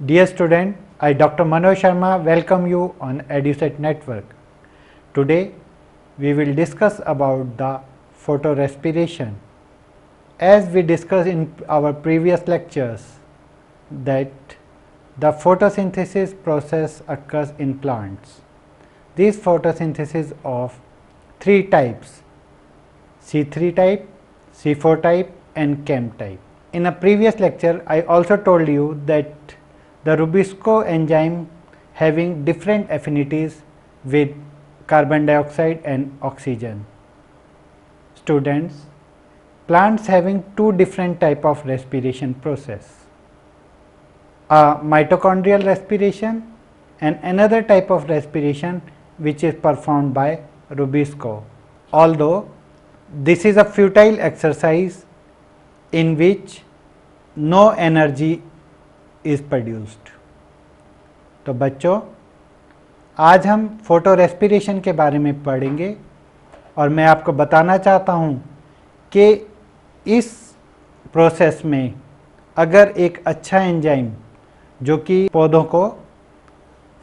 Dear student, I Dr. Manoj Sharma welcome you on EduSet network. Today we will discuss about the photorespiration. As we discussed in our previous lectures that the photosynthesis process occurs in plants. These photosynthesis of three types: C3 type, C4 type and Chem type. In a previous lecture I also told you that the Rubisco enzyme having different affinities with carbon dioxide and oxygen. Students, plants having two different type of respiration process, a mitochondrial respiration and another type of respiration which is performed by Rubisco. Although this is a futile exercise in which no energy is produced. तो बच्चों, आज हम photo respiration के बारे में पढ़ेंगे और मैं आपको बताना चाहता हूँ कि इस प्रोसेस में अगर एक अच्छा एंजाइम जो कि पौधों को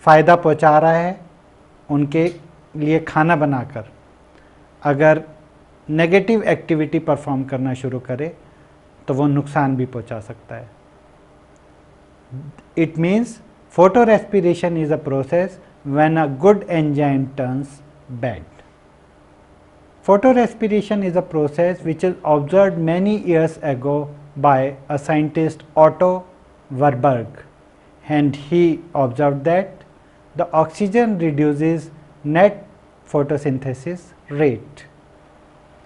फ़ायदा पहुँचा रहा है, उनके लिए खाना बनाकर अगर नेगेटिव एक्टिविटी परफॉर्म करना शुरू करे तो वो नुकसान भी पहुँचा सकता है. It means photorespiration is a process when a good enzyme turns bad. Photorespiration is a process which is observed many years ago by a scientist Otto Warburg, and he observed that the oxygen reduces net photosynthesis rate.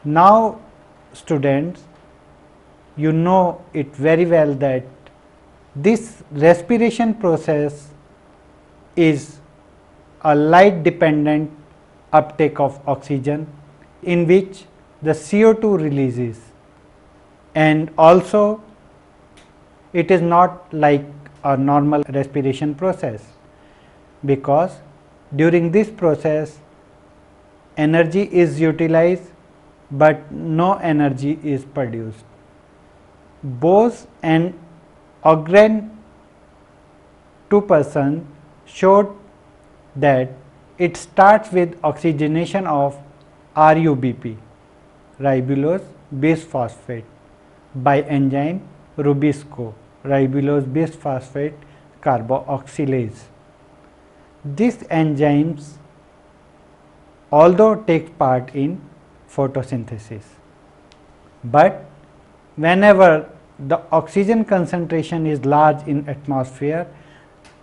Now students, you know it very well that this respiration process is a light dependent uptake of oxygen in which the CO2 releases, and also it is not like a normal respiration process because during this process energy is utilized but no energy is produced. Bose and Ogren 2% showed that it starts with oxygenation of RUBP, ribulose bisphosphate, by enzyme Rubisco, ribulose bisphosphate carboxylase. These enzymes although take part in photosynthesis, but whenever the oxygen concentration is large in atmosphere,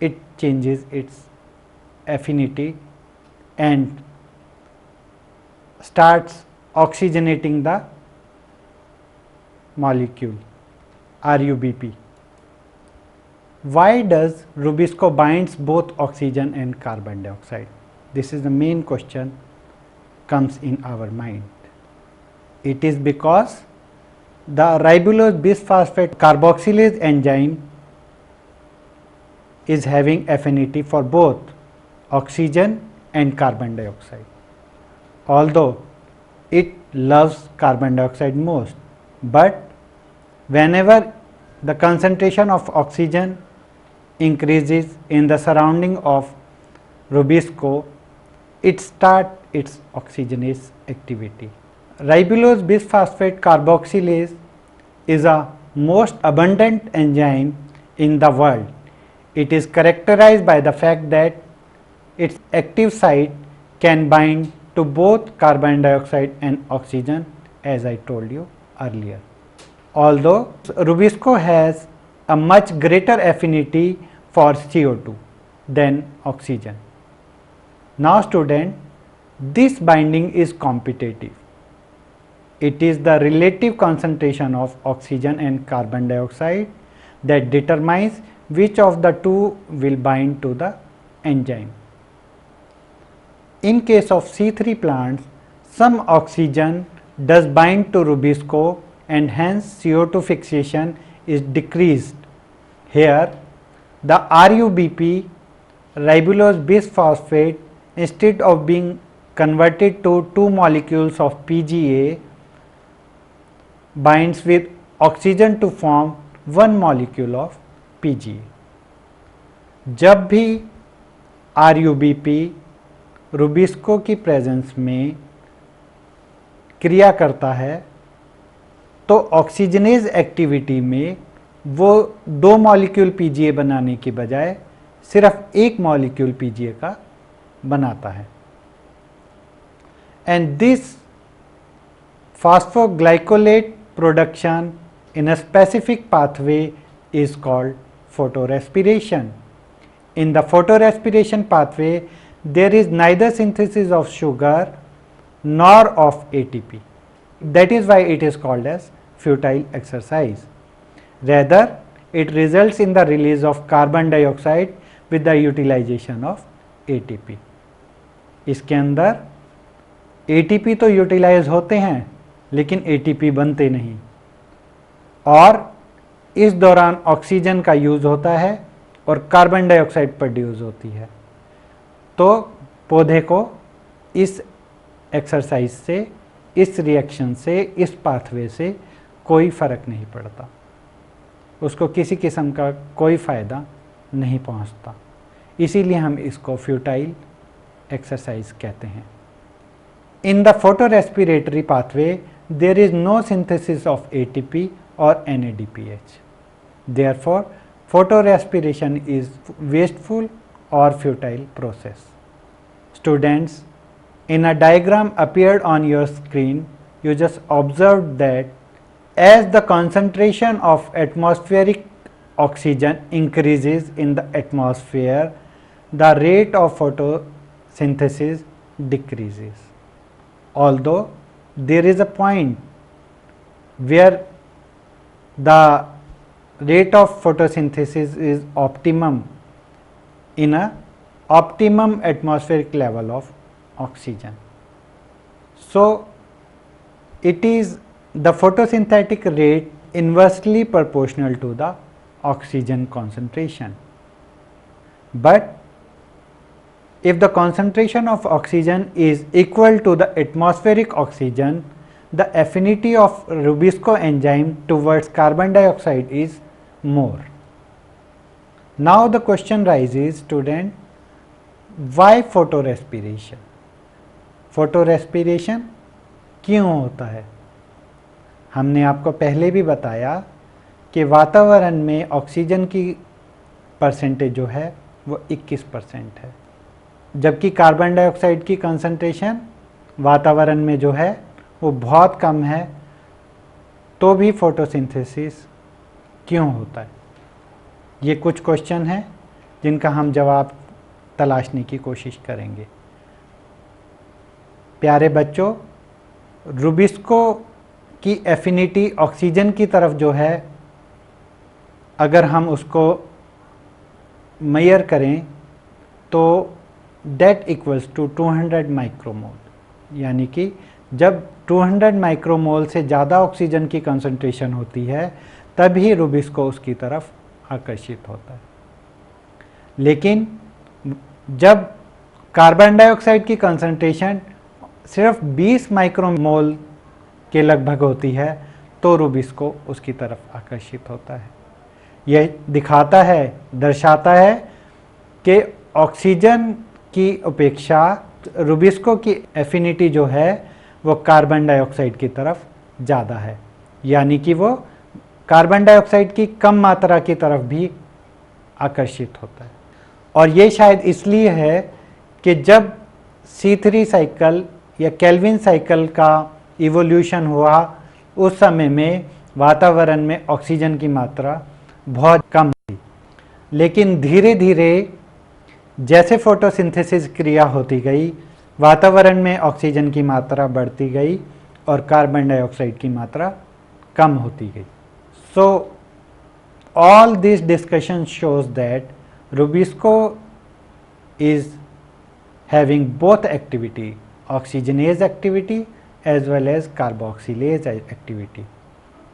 it changes its affinity and starts oxygenating the molecule RUBP. Why does Rubisco binds both oxygen and carbon dioxide? This is the main question comes in our mind. It is because the ribulose bisphosphate carboxylase enzyme is having affinity for both oxygen and carbon dioxide. Although it loves carbon dioxide most, but whenever the concentration of oxygen increases in the surrounding of Rubisco, it starts its oxygenase activity. Ribulose bisphosphate carboxylase is a most abundant enzyme in the world. It is characterized by the fact that its active site can bind to both carbon dioxide and oxygen, as I told you earlier. Although Rubisco has a much greater affinity for CO2 than oxygen. Now student, this binding is competitive. It is the relative concentration of oxygen and carbon dioxide that determines which of the two will bind to the enzyme. In case of C3 plants, some oxygen does bind to Rubisco and hence CO2 fixation is decreased. Here the RUBP, ribulose bisphosphate, instead of being converted to two molecules of PGA, binds with oxygen to form one molecule of PGA. जब भी RuBP Rubisco की presence में क्रिया करता है तो oxygenase activity में वो 2 मॉलिक्यूल PGA बनाने की बजाय सिर्फ 1 मॉलिक्यूल PGA का बनाता है। And this phosphoglycolate production in a specific pathway is called photorespiration. In the photorespiration pathway, there is neither synthesis of sugar nor of ATP. That is why it is called as futile exercise. Rather, it results in the release of carbon dioxide with the utilization of ATP. इसके अंदर ATP तो utilise होते हैं लेकिन ATP बनते नहीं, और इस दौरान ऑक्सीजन का यूज़ होता है और कार्बन डाइऑक्साइड प्रोड्यूस होती है। तो पौधे को इस एक्सरसाइज से, इस रिएक्शन से, इस पाथवे से कोई फ़र्क नहीं पड़ता, उसको किसी किस्म का कोई फ़ायदा नहीं पहुंचता। इसीलिए हम इसको फ्यूटाइल एक्सरसाइज कहते हैं। In the photorespiratory pathway, there is no synthesis of ATP or NADPH. Therefore, photorespiration is wasteful or futile process. Students, in a diagram appeared on your screen, you just observed that as the concentration of atmospheric oxygen increases in the atmosphere, the rate of photosynthesis decreases. Although there is a point where the rate of photosynthesis is optimum in a optimum atmospheric level of oxygen. So, it is the photosynthetic rate inversely proportional to the oxygen concentration. But if the concentration of oxygen is equal to the atmospheric oxygen, the affinity of Rubisco enzyme towards carbon dioxide is more. Now the question rises, student, why photorespiration? Photorespiration क्यों होता है? हमने आपको पहले भी बताया कि वातावरण में ऑक्सीजन की परसेंटेज जो है वो 21% है, जबकि कार्बन डाइऑक्साइड की कंसंट्रेशन वातावरण में जो है वो बहुत कम है। तो भी फोटोसिंथेसिस क्यों होता है? ये कुछ क्वेश्चन हैं जिनका हम जवाब तलाशने की कोशिश करेंगे। प्यारे बच्चों, रुबिस्को की एफिनिटी ऑक्सीजन की तरफ जो है, अगर हम उसको मेजर करें तो दैट इक्वल्स टू 200 माइक्रोमोल, यानी कि जब 200 माइक्रोमोल से ज़्यादा ऑक्सीजन की कंसंट्रेशन होती है तभी रुबिस्को उसकी तरफ आकर्षित होता है। लेकिन जब कार्बन डाइऑक्साइड की कंसंट्रेशन सिर्फ 20 माइक्रोमोल के लगभग होती है तो रुबिस्को उसकी तरफ आकर्षित होता है। यह दिखाता है, दर्शाता है कि ऑक्सीजन की अपेक्षा रुबिस्को की एफिनिटी जो है वो कार्बन डाइऑक्साइड की तरफ ज़्यादा है, यानी कि वो कार्बन डाइऑक्साइड की कम मात्रा की तरफ भी आकर्षित होता है। और ये शायद इसलिए है कि जब C3 साइकिल या केल्विन साइकिल का इवोल्यूशन हुआ उस समय में वातावरण में ऑक्सीजन की मात्रा बहुत कम थी, लेकिन धीरे धीरे जैसे फोटोसिंथेसिस क्रिया होती गई वातावरण में ऑक्सीजन की मात्रा बढ़ती गई और कार्बन डाइऑक्साइड की मात्रा कम होती गई। So all this discussion shows that rubisco is having both activity, oxygenase activity as well as carboxylase activity.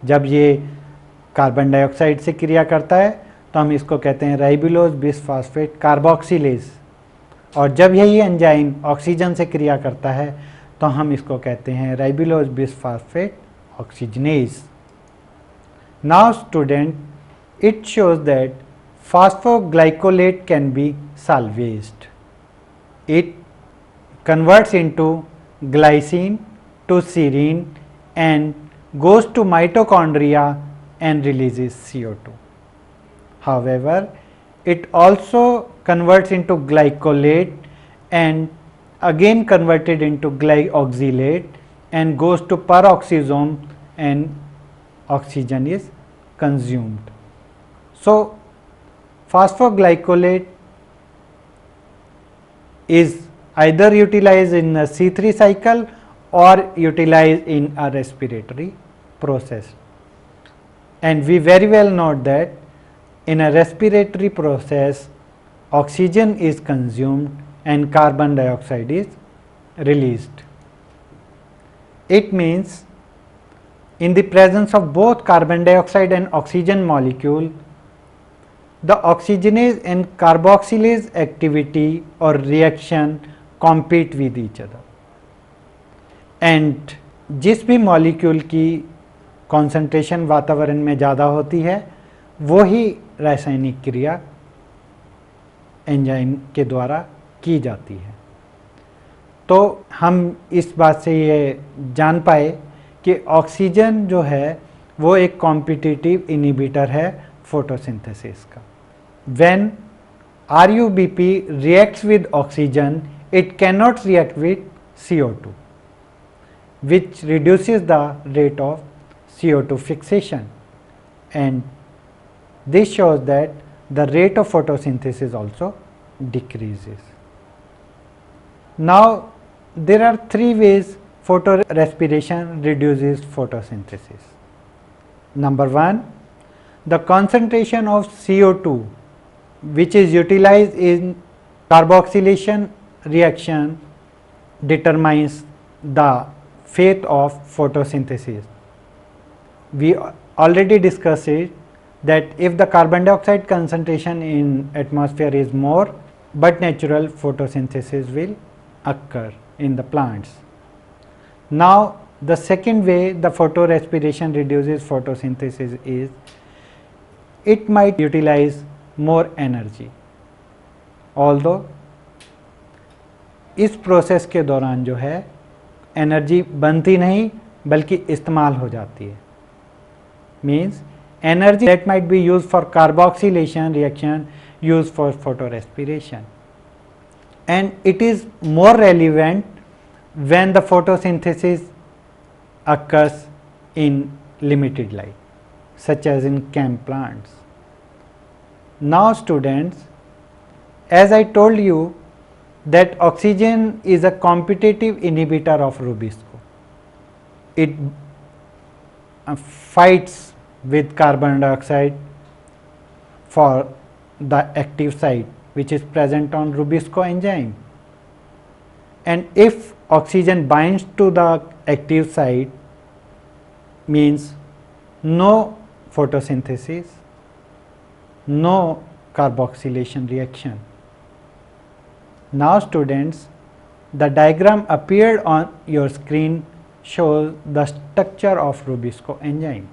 जब ये कार्बन डाइऑक्साइड से क्रिया करता है तो हम इसको कहते हैं राइबुलोज बिसफॉस्फेट कार्बोक्सिलेज, और जब यही एंजाइम ऑक्सीजन से क्रिया करता है तो हम इसको कहते हैं ribulose bisphosphate oxygenase. Now student, it shows that phosphoglycolate can be salvaged. It converts into glycine to serine and goes to mitochondria and releases CO2. However, it also converts into glycolate and again converted into glyoxylate and goes to peroxisome and oxygen is consumed. So, phosphoglycolate is either utilized in a C3 cycle or utilized in a respiratory process. And we very well know that in a respiratory process, oxygen is consumed and carbon dioxide is released. It means in the presence of both carbon dioxide and oxygen molecule, the oxygenase and carboxylase activity or reaction compete with each other. And जिस भी molecule की concentration वातावरण में ज़्यादा होती है वो ही रासायनिक क्रिया एंजाइम के द्वारा की जाती है। तो हम इस बात से ये जान पाए कि ऑक्सीजन जो है वो एक कॉम्पिटिटिव इनिबिटर है फोटोसिंथेसिस का। When RuBP reacts with oxygen, it cannot react with CO2, which reduces the rate of CO2 fixation, and this shows that the rate of photosynthesis also decreases. Now, there are three ways photorespiration reduces photosynthesis. Number one, the concentration of CO2 which is utilized in carboxylation reaction determines the fate of photosynthesis. We already discussed it that if the carbon dioxide concentration in atmosphere is more, but natural photosynthesis will occur in the plants. Now, the second way the photorespiration reduces photosynthesis is it might utilize more energy, although इस process के दौरान जो है energy बनती नहीं बल्कि इस्तेमाल हो जाती है। Means energy that might be used for carboxylation reaction used for photorespiration, and it is more relevant when the photosynthesis occurs in limited light such as in chem plants. Now students, as I told you that oxygen is a competitive inhibitor of Rubisco. It fights with carbon dioxide for the active site which is present on Rubisco enzyme, and if oxygen binds to the active site means no photosynthesis, no carboxylation reaction. Now students, the diagram appeared on your screen shows the structure of Rubisco enzyme,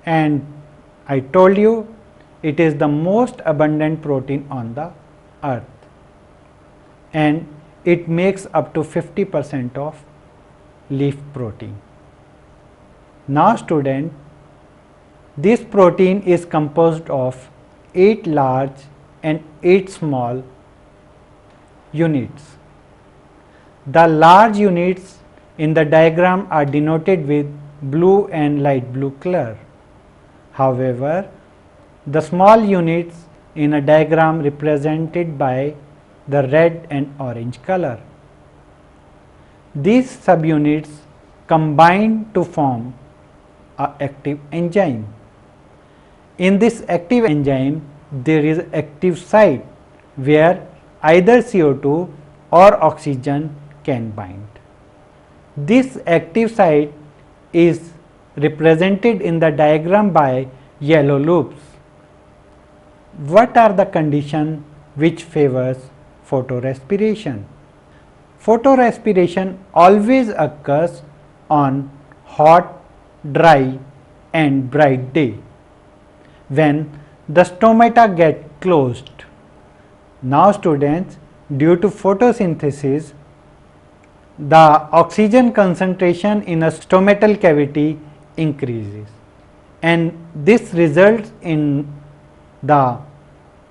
and I told you it is the most abundant protein on the earth and it makes up to 50% of leaf protein. Now student, this protein is composed of 8 large and 8 small units. The large units in the diagram are denoted with blue and light blue color. However, the small units in a diagram represented by the red and orange color. These subunits combine to form an active enzyme. In this active enzyme, there is active site where either CO2 or oxygen can bind. This active site is represented in the diagram by yellow loops. What are the conditions which favors photorespiration? Photorespiration always occurs on hot, dry and bright day when the stomata get closed. Now students, due to photosynthesis, the oxygen concentration in a stomatal cavity increases, and this results in the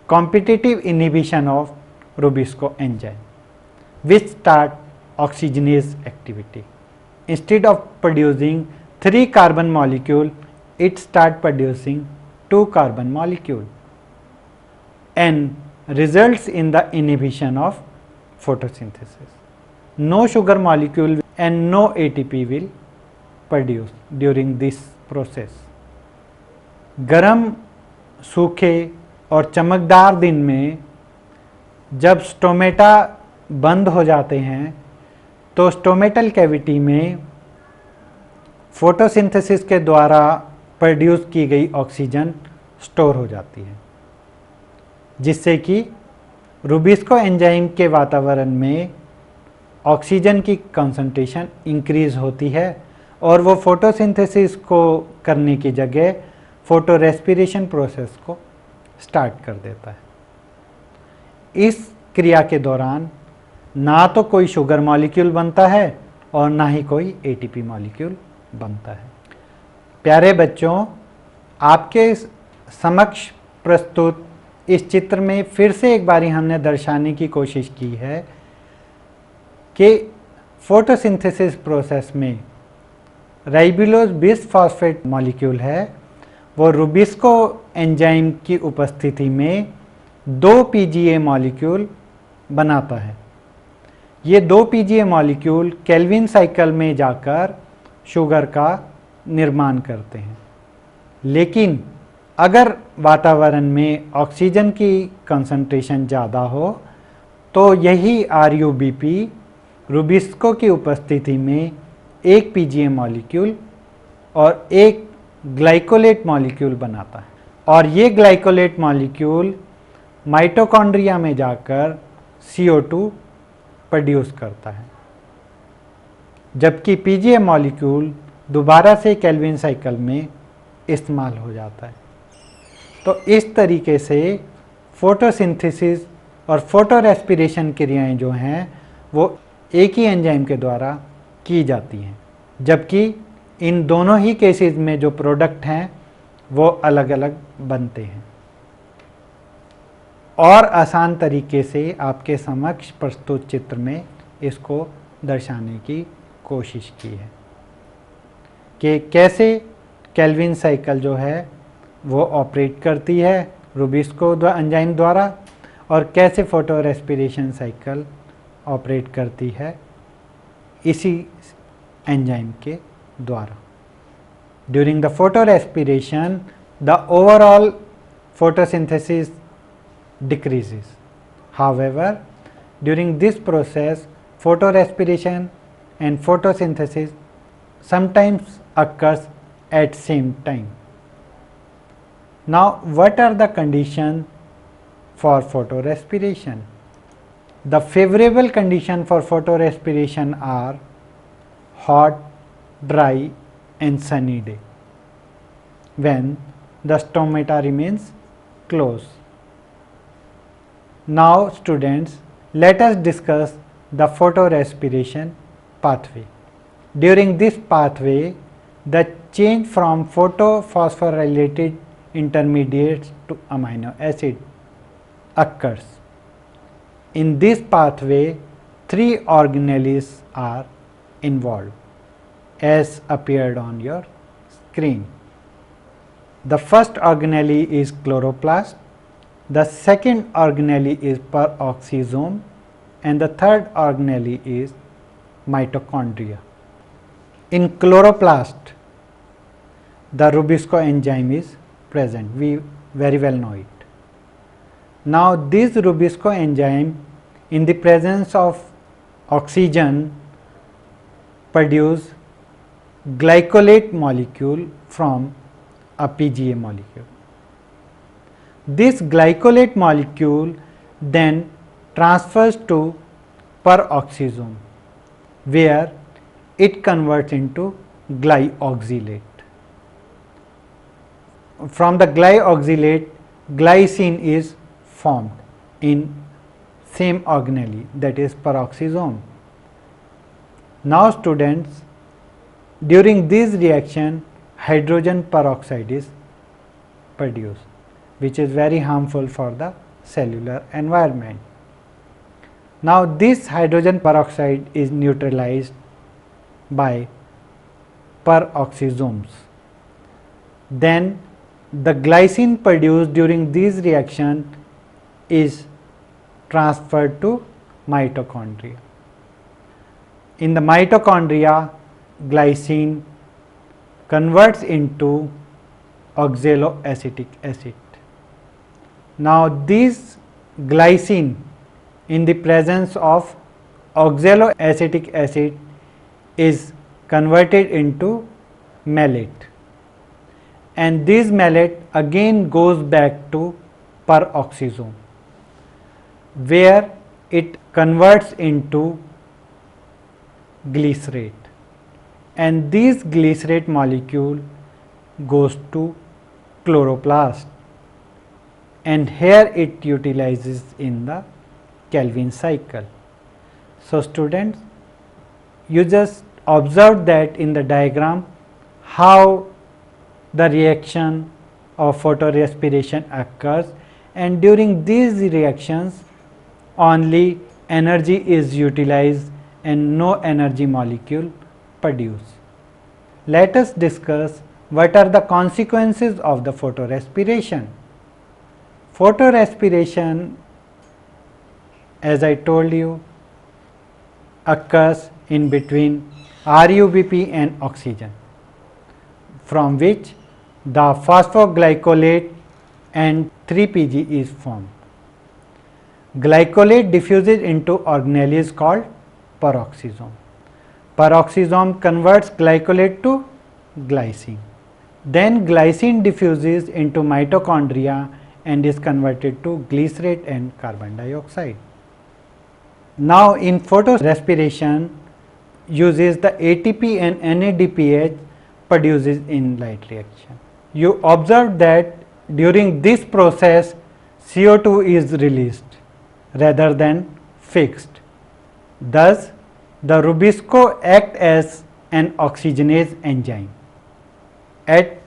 competitive inhibition of Rubisco enzyme, which start oxygenase activity. Instead of producing 3 carbon molecule, it start producing 2 carbon molecule and results in the inhibition of photosynthesis. No sugar molecule and no ATP will produce during this process. गर्म, सूखे और चमकदार दिन में जब stomata बंद हो जाते हैं तो स्टोमेटल कैविटी में फोटोसिंथेसिस के द्वारा प्रोड्यूस की गई ऑक्सीजन स्टोर हो जाती है, जिससे कि रूबिस्को एंजाइम के वातावरण में ऑक्सीजन की कंसंट्रेशन इंक्रीज होती है और वो फोटोसिंथेसिस को करने की जगह फोटो रेस्पिरेशन प्रोसेस को स्टार्ट कर देता है। इस क्रिया के दौरान ना तो कोई शुगर मॉलिक्यूल बनता है और ना ही कोई एटीपी मॉलिक्यूल बनता है। प्यारे बच्चों, आपके समक्ष प्रस्तुत इस चित्र में फिर से एक बारी हमने दर्शाने की कोशिश की है कि फोटोसिंथेसिस प्रोसेस में राइबुलोज बिस फॉस्फेट मॉलिक्यूल है, वो रूबिस्को एंजाइम की उपस्थिति में 2 पीजीए मॉलिक्यूल बनाता है। ये 2 पीजीए मॉलिक्यूल केल्विन साइकिल में जाकर शुगर का निर्माण करते हैं, लेकिन अगर वातावरण में ऑक्सीजन की कंसंट्रेशन ज़्यादा हो तो यही RUBP रूबिस्को की उपस्थिति में 1 पीजीए मॉलिक्यूल और 1 ग्लाइकोलेट मॉलिक्यूल बनाता है, और ये ग्लाइकोलेट मॉलिक्यूल माइटोकॉन्ड्रिया में जाकर CO2 प्रोड्यूस करता है, जबकि पीजीए मॉलिक्यूल दोबारा से केल्विन साइकिल में इस्तेमाल हो जाता है। तो इस तरीके से फोटोसिंथेसिस और फोटो रेस्पिरेशन क्रियाएं जो हैं वो एक ही एंजाइम के द्वारा की जाती हैं, जबकि इन दोनों ही केसेस में जो प्रोडक्ट हैं वो अलग अलग बनते हैं। और आसान तरीके से आपके समक्ष प्रस्तुत चित्र में इसको दर्शाने की कोशिश की है कि कैसे केल्विन साइकिल जो है वो ऑपरेट करती है रूबिस्को एंजाइम द्वारा और कैसे फोटो रेस्पिरेशन साइकिल ऑपरेट करती है इसी एंजाइम के द्वारा। During the photo respiration the overall photosynthesis decreases. However, during this process photorespiration and photosynthesis sometimes occurs at same time. Now, what are the conditions for photorespiration? The favorable condition for photorespiration are hot, dry and sunny day when the stomata remains closed. Now students, let us discuss the photorespiration pathway. During this pathway, the change from photophosphorylated intermediates to amino acid occurs. In this pathway, 3 organelles are involved as appeared on your screen. The first organelle is chloroplast, the second organelle is peroxisome and the third organelle is mitochondria. In chloroplast, the Rubisco enzyme is present, we very well know it. Now this Rubisco enzyme in the presence of oxygen produce glycolate molecule from a PGA molecule. This glycolate molecule then transfers to peroxisome where it converts into glyoxylate. From the glyoxylate glycine is formed in same organelle, that is peroxisome. Now students, during this reaction hydrogen peroxide is produced, which is very harmful for the cellular environment. Now this hydrogen peroxide is neutralized by peroxisomes. Then the glycine produced during this reaction is transferred to mitochondria. In the mitochondria, glycine converts into oxaloacetic acid. Now this glycine in the presence of oxaloacetic acid is converted into malate, and this malate again goes back to peroxisome, where it converts into glycerate, and this glycerate molecule goes to chloroplast, and here it utilizes in the Calvin cycle. So students, you just observe that in the diagram how the reaction of photorespiration occurs, and during these reactions only energy is utilized and no energy molecule produced. Let us discuss what are the consequences of the photorespiration. Photorespiration, as I told you, occurs in between RUBP and oxygen, from which the phosphoglycolate and 3-PG is formed. Glycolate diffuses into organelles called peroxisome. Peroxisome converts glycolate to glycine. Then glycine diffuses into mitochondria and is converted to glycerate and carbon dioxide. Now in photorespiration uses the ATP and NADPH produces in light reaction. You observe that during this process CO2 is released rather than fixed. Thus the Rubisco acts as an oxygenase enzyme at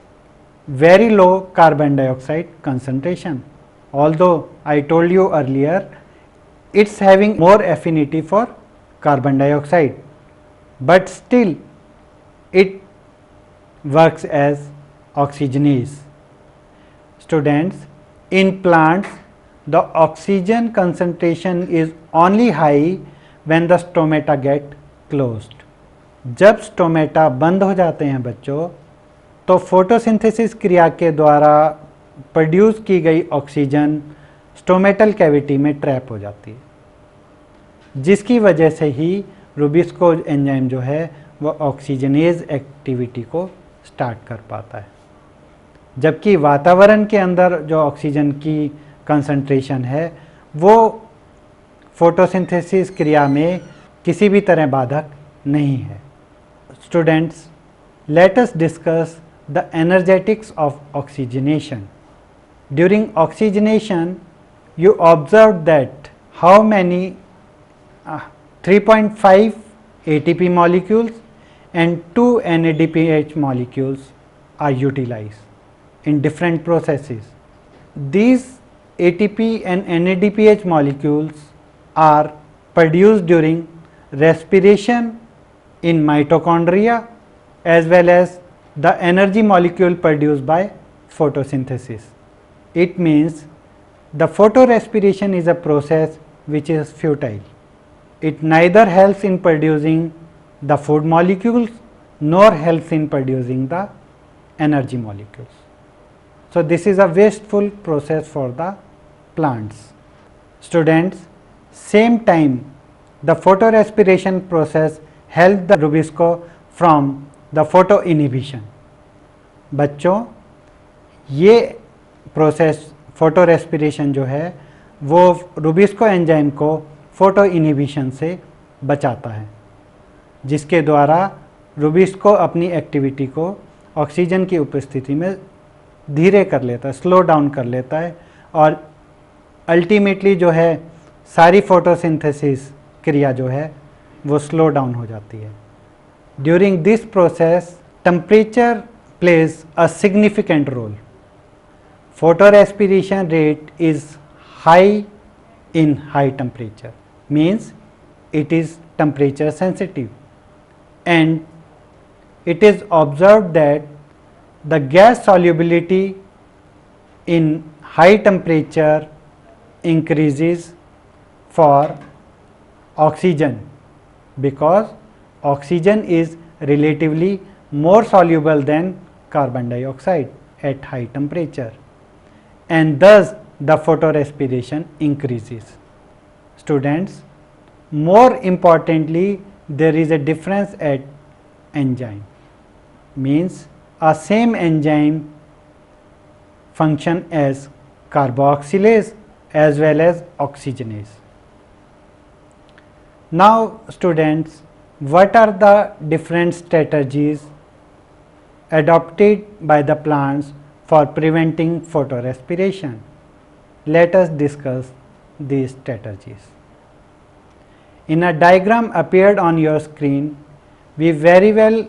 very low carbon dioxide concentration. Although I told you earlier it is having more affinity for carbon dioxide, but still it works as oxygenase. Students, in plants the oxygen concentration is only high when the stomata get closed. जब stomata बंद हो जाते हैं बच्चों, तो photosynthesis क्रिया के द्वारा प्रोड्यूस की गई ऑक्सीजन स्टोमेटल कैविटी में ट्रैप हो जाती है, जिसकी वजह से ही रूबिस्को एंजाइम जो है वो ऑक्सीजनेज एक्टिविटी को स्टार्ट कर पाता है। जबकि वातावरण के अंदर जो ऑक्सीजन की कंसंट्रेशन है वो फोटोसिंथेसिस क्रिया में किसी भी तरह बाधक नहीं है। Students, let us discuss the energetics of oxygenation. During oxygenation, you observed that how many 3.5 ATP molecules and 2 NADPH molecules are utilized in different processes. These ATP and NADPH molecules are produced during respiration in mitochondria as well as the energy molecule produced by photosynthesis. It means the photorespiration is a process which is futile. It neither helps in producing the food molecules nor helps in producing the energy molecules. So this is a wasteful process for the plants. Students, same time the photorespiration process helps the Rubisco from the photo inhibition. बच्चों, ये process photo respiration जो है वो rubisco enzyme को photo inhibition से बचाता है, जिसके द्वारा रूबिस्को अपनी एक्टिविटी को ऑक्सीजन की उपस्थिति में धीरे कर लेता है, स्लो डाउन कर लेता है, और अल्टीमेटली जो है सारी फोटोसिंथेसिस क्रिया जो है वो स्लो डाउन हो जाती है. During this process temperature plays a significant role. Photorespiration rate is high in high temperature, means it is temperature sensitive, and it is observed that the gas solubility in high temperature increases for oxygen, because oxygen is relatively more soluble than carbon dioxide at high temperature, and thus the photorespiration increases. Students, more importantly, there is a difference at enzyme, means a same enzyme function as carboxylase as well as oxygenase. Now students, what are the different strategies adopted by the plants for preventing photorespiration? Let us discuss these strategies. In a diagram appeared on your screen, we very well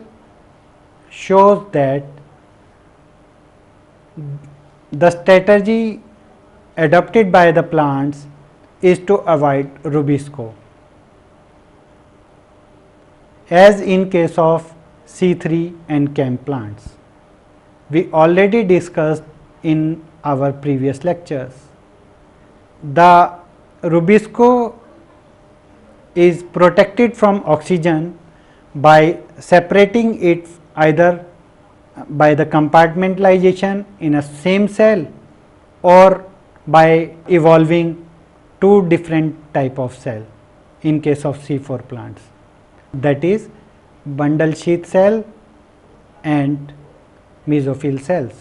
shows that the strategy adopted by the plants is to avoid rubisco, as in case of C3 and CAM plants. We already discussed in our previous lectures. The rubisco is protected from oxygen by separating it either by the compartmentalization in a same cell or by evolving two different type of cell in case of C4 plants, that is bundle sheath cell and mesophyll cells.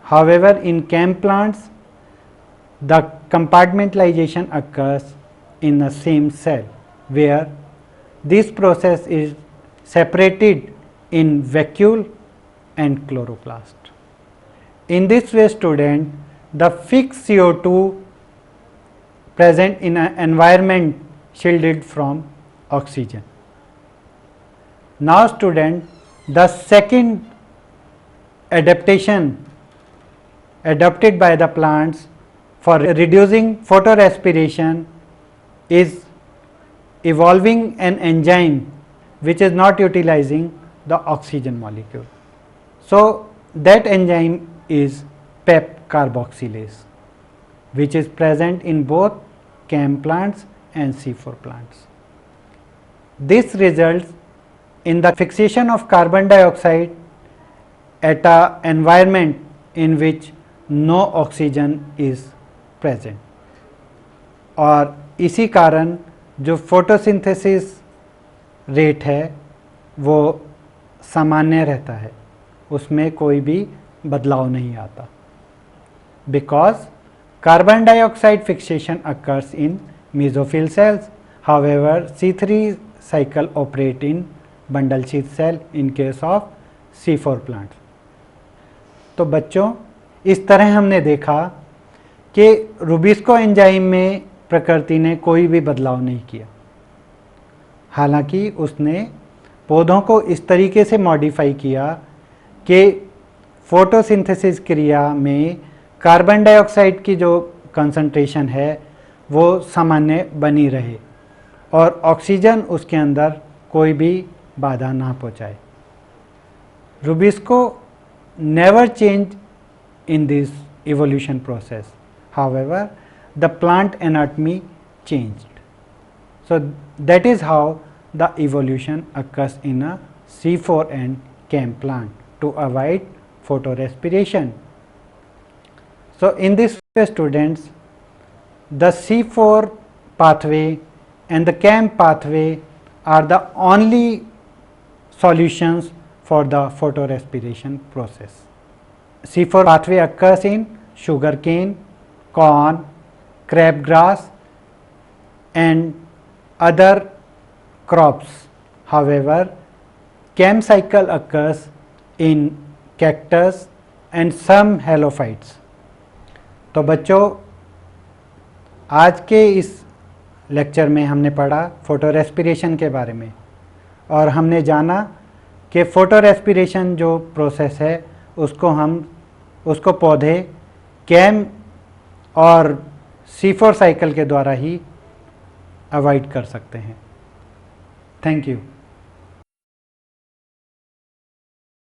However, in CAM plants the compartmentalization occurs in the same cell, where this process is separated in vacuole and chloroplast. In this way student, the fixed CO2 present in an environment shielded from oxygen. Now student, the second adaptation adopted by the plants for reducing photorespiration is evolving an enzyme which is not utilizing the oxygen molecule. So that enzyme is PEP carboxylase, which is present in both CAM plants and C4 plants. This results in the fixation of carbon dioxide at an environment in which no oxygen is present, और इसी कारण जो photosynthesis rate है वो सामान्य रहता है, उसमें कोई भी बदलाव नहीं आता, because carbon dioxide fixation occurs in mesophyll cells. However, C3 cycle operate in bundle sheath cell in case of C4 plants. तो बच्चों, इस तरह हमने देखा कि रूबिस्को एंजाइम में प्रकृति ने कोई भी बदलाव नहीं किया, हालांकि उसने पौधों को इस तरीके से मॉडिफाई किया कि फोटोसिंथेसिस क्रिया में कार्बन डाइऑक्साइड की जो कंसंट्रेशन है वो सामान्य बनी रहे और ऑक्सीजन उसके अंदर कोई भी बाधा ना पहुंचाए. Rubisco never changed in this evolution process. However, the plant anatomy changed. So that is how the evolution occurs in a C4 and CAM plant to avoid photorespiration. So in this way students, the C4 pathway and the CAM pathway are the only solutions for the photorespiration process. C4 pathway occurs in sugarcane, corn, crabgrass and other crops. However, CAM cycle occurs in cactus and some halophytes. तो बच्चों, आज के इस lecture में हमने पढ़ा photo respiration के बारे में, और हमने जाना कि फोटो रेस्पिरेशन जो प्रोसेस है उसको पौधे कैम और C4 साइकिल के द्वारा ही अवॉइड कर सकते हैं। Thank you.